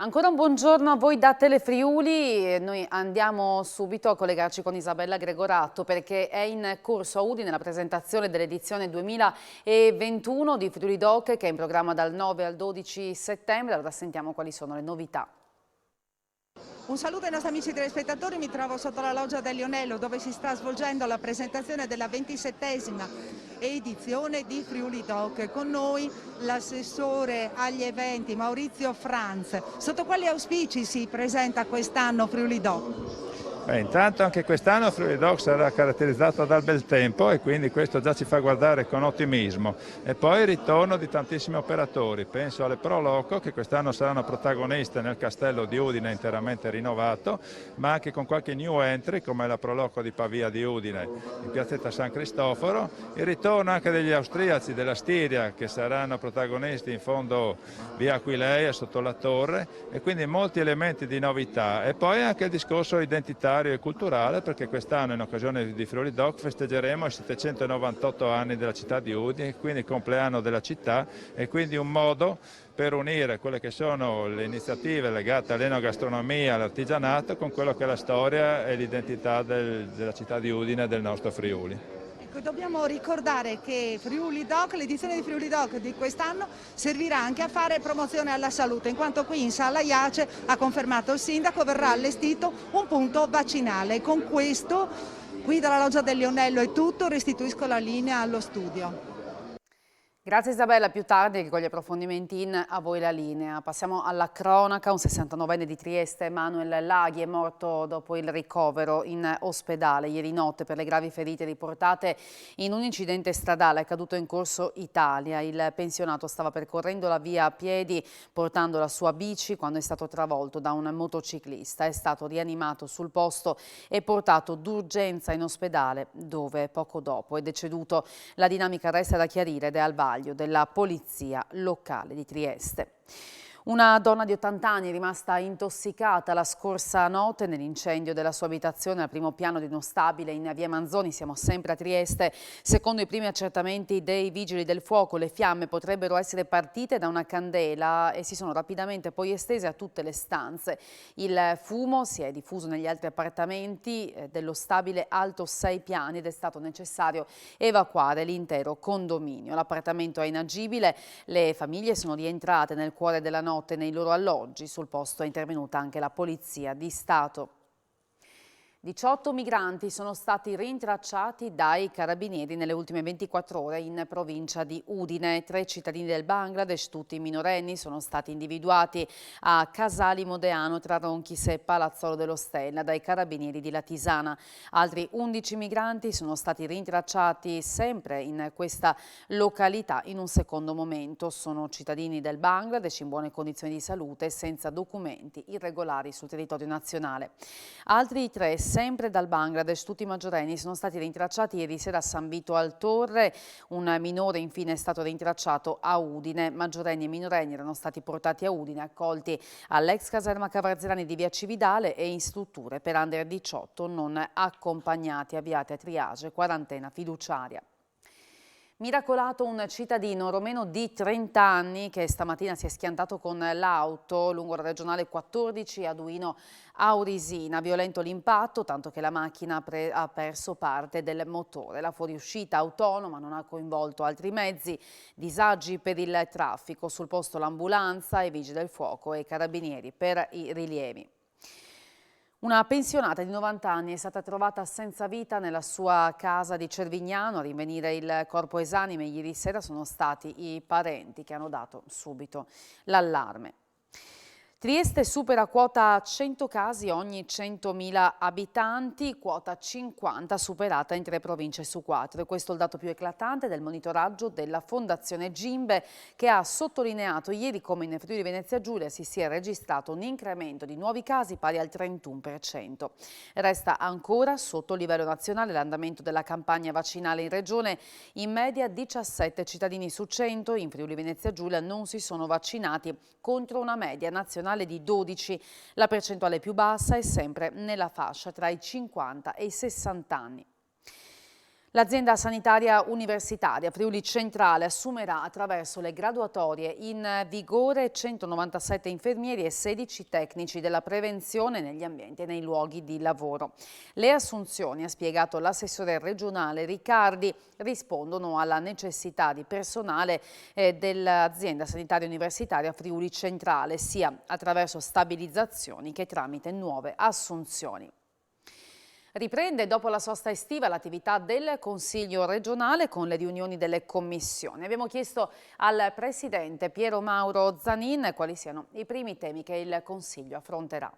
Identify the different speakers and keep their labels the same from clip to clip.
Speaker 1: Ancora un buongiorno a voi da Telefriuli. Noi andiamo subito a collegarci con Isabella Gregorato perché è in corso a Udine la presentazione dell'edizione 2021 di Friuli Doc che è in programma dal 9 al 12 settembre. Allora sentiamo quali sono le novità.
Speaker 2: Un saluto ai nostri amici telespettatori, mi trovo sotto la loggia del Lionello dove si sta svolgendo la presentazione della 27esima edizione di Friuli Doc. Con noi l'assessore agli eventi Maurizio Franz. Sotto quali auspici si presenta quest'anno Friuli Doc?
Speaker 3: Intanto anche quest'anno Friuli Doc sarà caratterizzato dal bel tempo e quindi questo già ci fa guardare con ottimismo. E poi il ritorno di tantissimi operatori, penso alle Pro Loco che quest'anno saranno protagoniste nel castello di Udine interamente rinnovato, ma anche con qualche new entry come la Pro Loco di Pavia di Udine in piazzetta San Cristoforo, il ritorno anche degli austriaci della Stiria che saranno protagonisti in fondo via Aquileia sotto la torre e quindi molti elementi di novità e poi anche il discorso identitario e culturale perché quest'anno in occasione di Friuli Doc festeggeremo i 798 anni della città di Udine, quindi il compleanno della città e quindi un modo per unire quelle che sono le iniziative legate all'enogastronomia, all'artigianato con quello che è la storia e l'identità della città di Udine e del nostro Friuli.
Speaker 2: Dobbiamo ricordare che Friuli Doc, l'edizione di Friuli Doc di quest'anno servirà anche a fare promozione alla salute, in quanto qui in Sala Iace, ha confermato il sindaco, verrà allestito un punto vaccinale. Con questo, qui dalla loggia del Lionello è tutto, restituisco la linea allo studio.
Speaker 1: Grazie Isabella, più tardi con gli approfondimenti a voi la linea. Passiamo alla cronaca. Un 69enne di Trieste, Emanuele Laghi, è morto dopo il ricovero in ospedale ieri notte per le gravi ferite riportate in un incidente stradale accaduto in Corso Italia. Il pensionato stava percorrendo la via a piedi portando la sua bici quando è stato travolto da un motociclista. È stato rianimato sul posto e portato d'urgenza in ospedale dove poco dopo è deceduto. La dinamica resta da chiarire ed è al vaglio della Polizia Locale di Trieste. Una donna di 80 anni è rimasta intossicata la scorsa notte nell'incendio della sua abitazione al primo piano di uno stabile in via Manzoni, siamo sempre a Trieste. Secondo i primi accertamenti dei vigili del fuoco, le fiamme potrebbero essere partite da una candela e si sono rapidamente poi estese a tutte le stanze. Il fumo si è diffuso negli altri appartamenti dello stabile alto 6 piani ed è stato necessario evacuare l'intero condominio. L'appartamento è inagibile, le famiglie sono rientrate nel cuore della notte nei loro alloggi. Sul posto è intervenuta anche la Polizia di Stato. 18 migranti sono stati rintracciati dai carabinieri nelle ultime 24 ore in provincia di Udine. 3 cittadini del Bangladesh, tutti minorenni, sono stati individuati a Casali Modeano tra Ronchis e Palazzolo dello Stella dai carabinieri di Latisana. Altri 11 migranti sono stati rintracciati sempre in questa località in un secondo momento. Sono cittadini del Bangladesh in buone condizioni di salute e senza documenti irregolari sul territorio nazionale. Altri 3 sempre dal Bangladesh, tutti maggiorenni, sono stati rintracciati ieri sera a San Vito al Torre. Un minore infine è stato rintracciato a Udine. Maggiorenni e minorenni erano stati portati a Udine, accolti all'ex caserma Cavarzerani di via Cividale e in strutture per under 18 non accompagnati, avviati a triage, quarantena fiduciaria. Miracolato un cittadino romeno di 30 anni che stamattina si è schiantato con l'auto lungo la regionale 14 a Duino Aurisina. Violento l'impatto, tanto che la macchina ha perso parte del motore. La fuoriuscita autonoma non ha coinvolto altri mezzi. Disagi per il traffico. Sul posto l'ambulanza, i vigili del fuoco e i carabinieri per i rilievi. Una pensionata di 90 anni è stata trovata senza vita nella sua casa di Cervignano. A rinvenire il corpo esanime ieri sera sono stati i parenti che hanno dato subito l'allarme. Trieste supera quota 100 casi ogni 100.000 abitanti, quota 50 superata in 3 province su 4. E questo è il dato più eclatante del monitoraggio della Fondazione Gimbe, che ha sottolineato ieri come in Friuli Venezia Giulia si sia registrato un incremento di nuovi casi pari al 31%. Resta ancora sotto il livello nazionale l'andamento della campagna vaccinale in regione. In media 17 cittadini su 100 in Friuli Venezia Giulia non si sono vaccinati, contro una media nazionale di 12. La percentuale più bassa è sempre nella fascia tra i 50 e i 60 anni. L'azienda sanitaria universitaria Friuli Centrale assumerà attraverso le graduatorie in vigore 197 infermieri e 16 tecnici della prevenzione negli ambienti e nei luoghi di lavoro. Le assunzioni, ha spiegato l'assessore regionale Riccardi, rispondono alla necessità di personale dell'azienda sanitaria universitaria Friuli Centrale, sia attraverso stabilizzazioni che tramite nuove assunzioni. Riprende dopo la sosta estiva l'attività del Consiglio regionale con le riunioni delle commissioni. Abbiamo chiesto al Presidente Piero Mauro Zanin quali siano i primi temi che il Consiglio affronterà.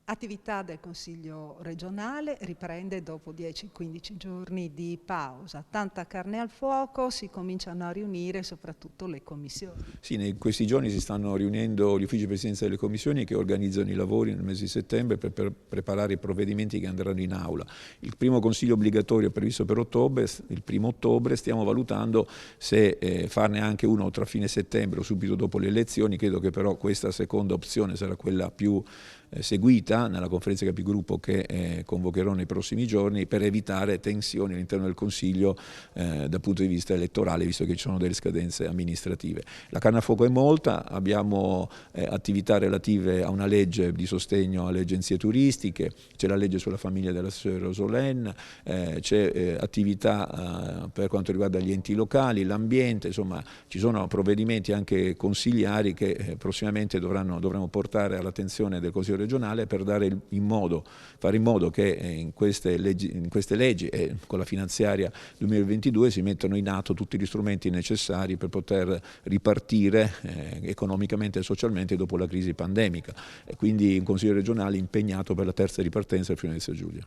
Speaker 2: Attività del Consiglio regionale riprende dopo 10-15 giorni di pausa. Tanta carne al fuoco, si cominciano a riunire soprattutto le commissioni.
Speaker 4: Sì, in questi giorni si stanno riunendo gli uffici di presidenza delle commissioni che organizzano i lavori nel mese di settembre per preparare i provvedimenti che andranno in aula. Il primo consiglio obbligatorio è previsto per ottobre, il 1° ottobre, stiamo valutando se farne anche uno tra fine settembre o subito dopo le elezioni. Credo che però questa seconda opzione sarà quella più seguita nella conferenza capigruppo che convocherò nei prossimi giorni, per evitare tensioni all'interno del Consiglio dal punto di vista elettorale, visto che ci sono delle scadenze amministrative. La carne a fuoco è molta, abbiamo attività relative a una legge di sostegno alle agenzie turistiche, c'è la legge sulla famiglia dell'assessore Rosolén, c'è attività per quanto riguarda gli enti locali, l'ambiente, insomma ci sono provvedimenti anche consigliari che prossimamente dovremo portare all'attenzione del Consiglio regionale per fare in modo che in queste leggi e con la finanziaria 2022 si mettano in atto tutti gli strumenti necessari per poter ripartire economicamente e socialmente dopo la crisi pandemica. E quindi un Consiglio regionale impegnato per la terza ripartenza del Friuli-Venezia Giulia.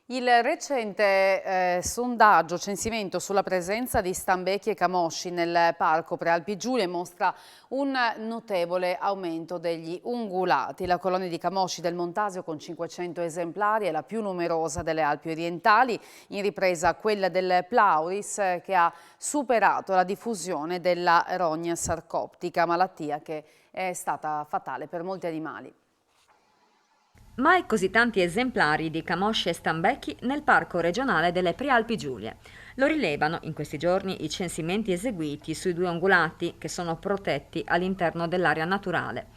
Speaker 1: Il recente sondaggio, censimento sulla presenza di stambecchi e camosci nel parco Prealpi Giulie mostra un notevole aumento degli ungulati. La colonia di camosci del Montasio con 500 esemplari è la più numerosa delle Alpi orientali, in ripresa quella del Plauris che ha superato la diffusione della rogna sarcoptica, malattia che è stata fatale per molti animali.
Speaker 5: Mai così tanti esemplari di camosci e stambecchi nel Parco regionale delle Prealpi Giulie. Lo rilevano in questi giorni i censimenti eseguiti sui 2 ungulati che sono protetti all'interno dell'area naturale.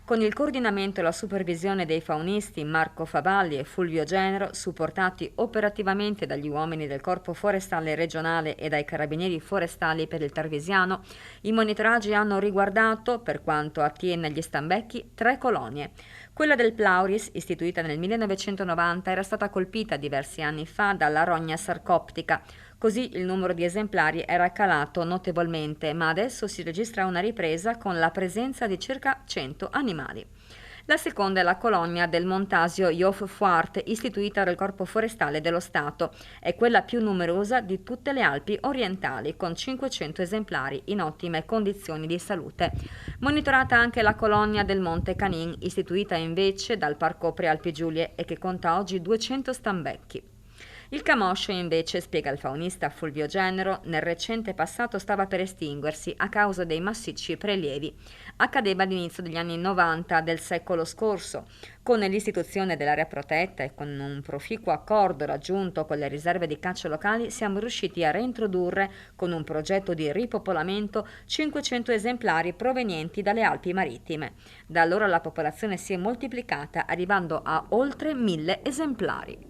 Speaker 5: Con il coordinamento e la supervisione dei faunisti Marco Favalli e Fulvio Genero, supportati operativamente dagli uomini del Corpo Forestale regionale e dai Carabinieri Forestali per il Tarvisiano, i monitoraggi hanno riguardato, per quanto attiene agli stambecchi, 3 colonie. Quella del Plauris, istituita nel 1990, era stata colpita diversi anni fa dalla rogna sarcoptica. Così il numero di esemplari era calato notevolmente, ma adesso si registra una ripresa con la presenza di circa 100 animali. La seconda è la colonia del Montasio Jof Fuart, istituita dal Corpo Forestale dello Stato. È quella più numerosa di tutte le Alpi orientali, con 500 esemplari in ottime condizioni di salute. Monitorata anche la colonia del Monte Canin, istituita invece dal Parco Prealpi Giulie e che conta oggi 200 stambecchi. Il camoscio invece, spiega il faunista Fulvio Genero, nel recente passato stava per estinguersi a causa dei massicci prelievi. Accadeva all'inizio degli anni 90 del secolo scorso. Con l'istituzione dell'area protetta e con un proficuo accordo raggiunto con le riserve di caccia locali siamo riusciti a reintrodurre, con un progetto di ripopolamento, 500 esemplari provenienti dalle Alpi marittime. Da allora la popolazione si è moltiplicata, arrivando a oltre 1000 esemplari.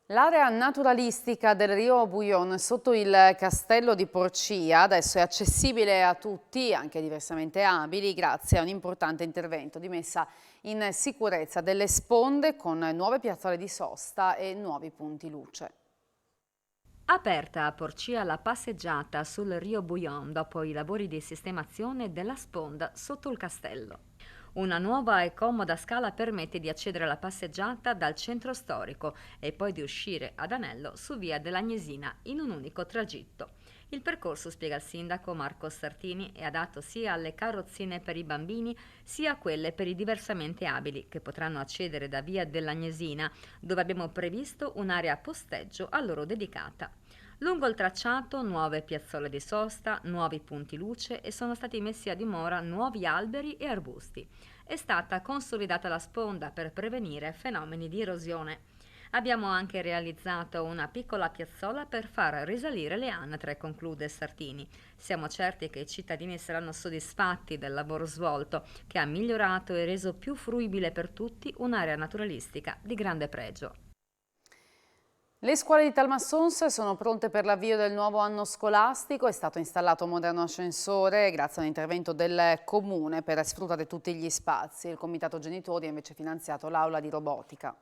Speaker 1: L'area naturalistica del Rio Bujon sotto il castello di Porcia adesso è accessibile a tutti, anche diversamente abili, grazie a un importante intervento di messa in sicurezza delle sponde con nuove piazzole di sosta e nuovi punti luce.
Speaker 5: Aperta a Porcia la passeggiata sul Rio Bujon dopo i lavori di sistemazione della sponda sotto il castello. Una nuova e comoda scala permette di accedere alla passeggiata dal centro storico e poi di uscire ad Anello su via dell'Agnesina in un unico tragitto. Il percorso, spiega il sindaco Marco Sartini, è adatto sia alle carrozzine per i bambini sia a quelle per i diversamente abili, che potranno accedere da via dell'Agnesina, dove abbiamo previsto un'area posteggio a loro dedicata. Lungo il tracciato nuove piazzole di sosta, nuovi punti luce e sono stati messi a dimora nuovi alberi e arbusti. È stata consolidata la sponda per prevenire fenomeni di erosione. Abbiamo anche realizzato una piccola piazzola per far risalire le anatre, conclude Sartini. Siamo certi che i cittadini saranno soddisfatti del lavoro svolto, che ha migliorato e reso più fruibile per tutti un'area naturalistica di grande pregio.
Speaker 1: Le scuole di Talmassons sono pronte per l'avvio del nuovo anno scolastico. È stato installato un moderno ascensore grazie a un intervento del Comune per sfruttare tutti gli spazi. Il Comitato Genitori ha invece finanziato l'aula di robotica.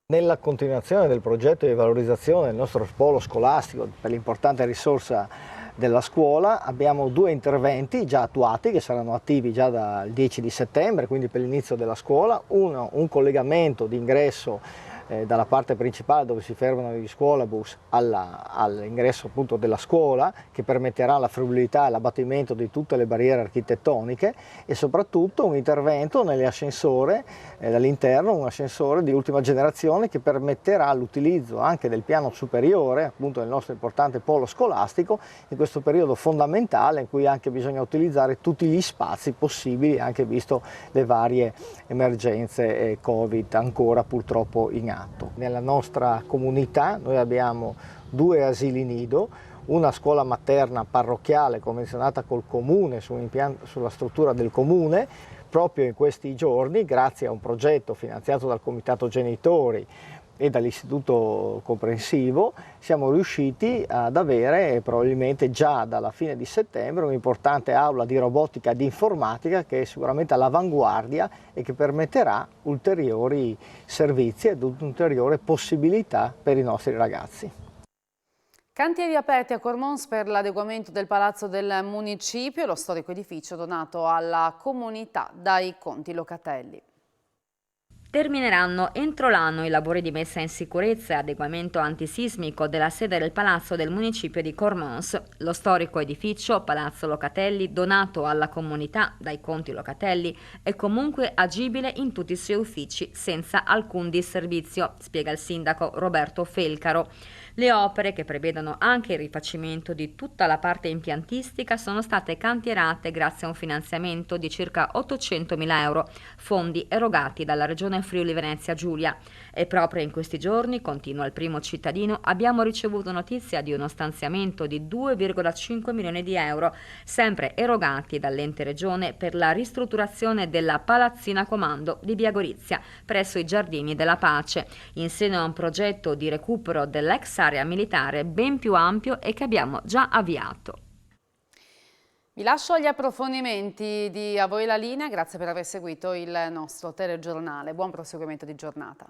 Speaker 6: Nella continuazione del progetto di valorizzazione del nostro polo scolastico per l'importante risorsa della scuola abbiamo 2 interventi già attuati che saranno attivi già dal 10 di settembre, quindi per l'inizio della scuola. Uno, un collegamento di ingresso dalla parte principale dove si fermano gli scuolabus all'ingresso appunto della scuola, che permetterà la fruibilità e l'abbattimento di tutte le barriere architettoniche, e soprattutto un intervento nell'ascensore dall'interno, un ascensore di ultima generazione che permetterà l'utilizzo anche del piano superiore appunto del nostro importante polo scolastico in questo periodo fondamentale in cui anche bisogna utilizzare tutti gli spazi possibili, anche visto le varie emergenze Covid ancora purtroppo in atto. Nella nostra comunità noi abbiamo 2 asili nido, una scuola materna parrocchiale convenzionata col comune sulla struttura del comune. Proprio in questi giorni, grazie a un progetto finanziato dal Comitato Genitori e dall'Istituto Comprensivo, siamo riusciti ad avere probabilmente già dalla fine di settembre un'importante aula di robotica e di informatica che è sicuramente all'avanguardia e che permetterà ulteriori servizi ed ulteriore possibilità per i nostri ragazzi.
Speaker 1: Cantieri aperti a Cormons per l'adeguamento del palazzo del municipio, lo storico edificio donato alla comunità dai Conti Locatelli.
Speaker 5: Termineranno entro l'anno i lavori di messa in sicurezza e adeguamento antisismico della sede del Palazzo del Municipio di Cormons. Lo storico edificio, Palazzo Locatelli, donato alla comunità dai Conti Locatelli, è comunque agibile in tutti i suoi uffici senza alcun disservizio, spiega il sindaco Roberto Felcaro. Le opere, che prevedono anche il rifacimento di tutta la parte impiantistica, sono state cantierate grazie a un finanziamento di circa 800.000 euro, fondi erogati dalla Regione Friuli Venezia Giulia. E proprio in questi giorni, continua il primo cittadino, abbiamo ricevuto notizia di uno stanziamento di 2,5 milioni di euro, sempre erogati dall'ente regione per la ristrutturazione della palazzina comando di Via Gorizia, presso i Giardini della Pace, in seno a un progetto di recupero dell'ex area militare ben più ampio e che abbiamo già avviato.
Speaker 1: Vi lascio agli approfondimenti di A voi la linea, grazie per aver seguito il nostro telegiornale. Buon proseguimento di giornata.